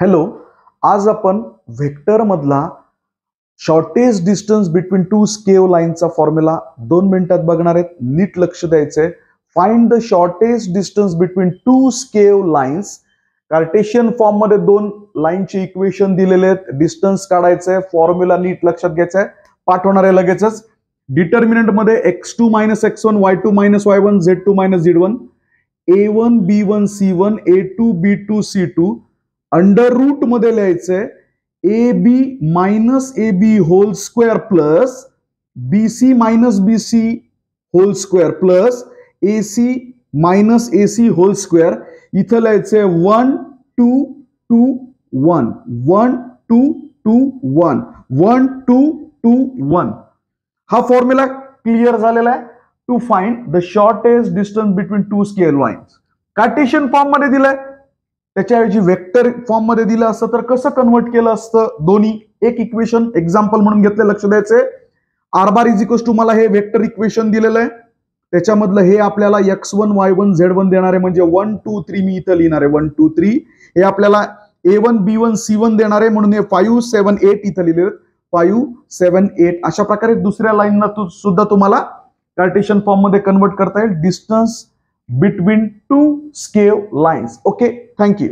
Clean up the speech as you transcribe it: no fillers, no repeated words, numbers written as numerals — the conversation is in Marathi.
हॅलो, आज आपण व्हेक्टर मधला shortest distance between to skew लाईनचा फॉर्म्युला 2 मिनिटात बघणार आहेत. नीट लक्ष द्यायचंय. Find the shortest distance between to skew lines. Cartesian form मध्ये दोन लाईनचे इक्वेशन दिलेले आहेत. डिस्टन्स काढायचंय. फॉर्म्युला नीट लक्षात घ्यायचा आहे. पाठवणार आहे लगेचच. डिटर्मिनंट मध्ये x2 - x1 y2 - y1 z2 - z1 a1 b1 c1 a2 b2 c2 under root मध्ये लिहायचंय A B minus A B whole square plus B C minus B C whole square plus A C minus A C whole square. इथं लिहायचंय 1 2 2 1 1 2 2 1 1 2 2 1. हा फॉर्म्युला क्लिअर झालेला आहे. To find the shortest distance between two scale lines. Cartesian form मध्ये दिलाय, त्याच्याऐवजी वेक्टर फॉर्म मध्ये दिलं असतं तर कसं कन्वर्ट केलं असतं. दोन्ही एक इक्वेशन एक्झाम्पल म्हणून घेतलं. लक्ष द्यायचंय. R bar is equals to मला हे वेक्टर इक्वेशन दिलेलं आहे. त्याच्यामधलं हे आपल्याला x1 y1 z1 देणार आहे. म्हणजे 1 2 3 मी इथं लिहिणार आहे 1 2 3. हे आपल्याला a1 b1 c1 देणार आहे म्हणून हे 5 7 8 इथं लिहिले 5 7 8. अशा प्रकारे दुसऱ्या लाईनला सुद्धा तुम्हाला कार्टेशियन फॉर्म मध्ये कन्वर्ट करता येईल. Distance between two scale lines. Okay, thank you.